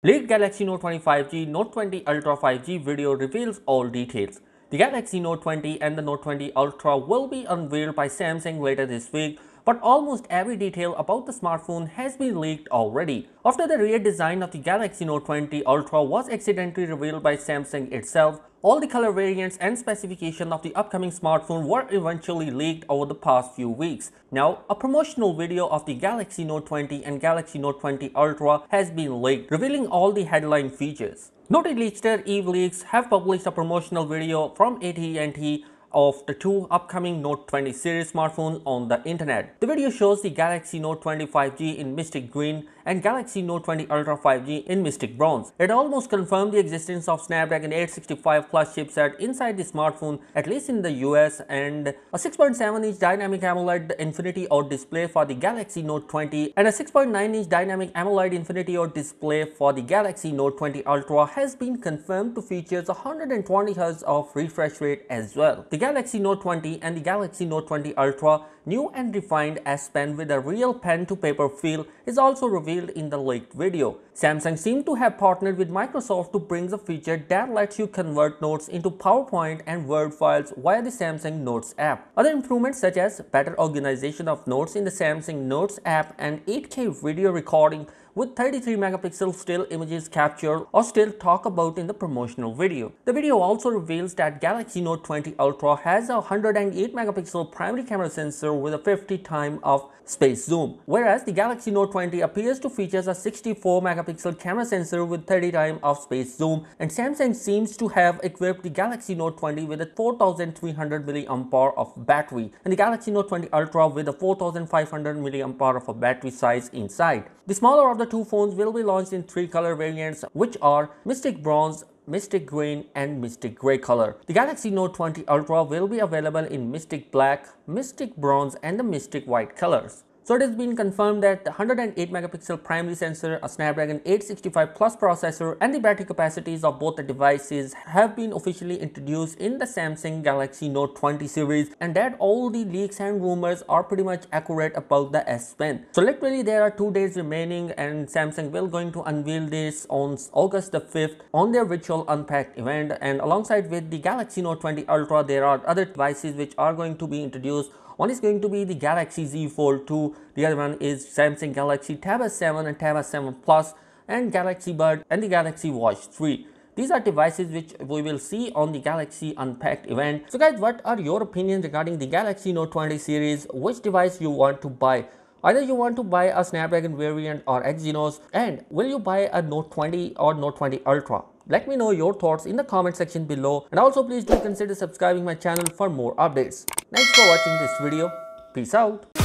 Leaked Galaxy Note 20 5G, Note 20 Ultra 5G video reveals all details. The Galaxy Note 20 and the Note 20 Ultra will be unveiled by Samsung later this week, but almost every detail about the smartphone has been leaked already. After the rear design of the Galaxy Note 20 Ultra was accidentally revealed by Samsung itself, all the color variants and specifications of the upcoming smartphone were eventually leaked over the past few weeks. Now, a promotional video of the Galaxy Note 20 and Galaxy Note 20 Ultra has been leaked, revealing all the headline features. Noted leakster Eve Leaks have published a promotional video from AT&T of the two upcoming Note 20 series smartphones on the internet. The video shows the Galaxy Note 20 5G in Mystic Green and Galaxy Note 20 Ultra 5G in Mystic Bronze. It almost confirmed the existence of Snapdragon 865 Plus chipset inside the smartphone, at least in the US, and a 6.7-inch dynamic AMOLED Infinity OLED display for the Galaxy Note 20 and a 6.9-inch dynamic AMOLED Infinity OLED display for the Galaxy Note 20 Ultra has been confirmed to feature 120 Hz of refresh rate as well. The Galaxy Note 20 and the Galaxy Note 20 Ultra new and refined S Pen with a real pen-to-paper feel is also revealed in the leaked video. Samsung seemed to have partnered with Microsoft to bring a feature that lets you convert notes into PowerPoint and Word files via the Samsung Notes app. Other improvements such as better organization of notes in the Samsung Notes app and 8K video recording with 33-megapixel still images captured or still talked about in the promotional video. The video also reveals that Galaxy Note 20 Ultra has a 108-megapixel primary camera sensor with a 50 times of space zoom, whereas the Galaxy Note 20 appears to feature a 64-megapixel camera sensor with 30 times of space zoom, and Samsung seems to have equipped the Galaxy Note 20 with a 4300 mAh of battery and the Galaxy Note 20 Ultra with a 4500 mAh of a battery size inside. The smaller of the two phones will be launched in three color variants, which are Mystic Bronze, Mystic Green and Mystic Grey color. The Galaxy Note 20 Ultra will be available in Mystic Black, Mystic Bronze and the Mystic White colors. So it has been confirmed that the 108-megapixel primary sensor, a Snapdragon 865 Plus processor and the battery capacities of both the devices have been officially introduced in the Samsung Galaxy Note 20 series, and that all the leaks and rumors are pretty much accurate about the S Pen. So literally there are 2 days remaining and Samsung will going to unveil this on August the 5th on their virtual unpacked event, and alongside with the Galaxy Note 20 Ultra there are other devices which are going to be introduced. One is going to be the Galaxy Z Fold 2, the other one is Samsung Galaxy Tab S7 and Tab S7 Plus and Galaxy Bud and the Galaxy Watch 3. These are devices which we will see on the Galaxy Unpacked event. So guys, what are your opinions regarding the Galaxy Note 20 series? Which device you want to buy? Either you want to buy a Snapdragon variant or Exynos, and will you buy a Note 20 or Note 20 Ultra? Let me know your thoughts in the comment section below, and also please do consider subscribing my channel for more updates. Thanks for watching this video. Peace out.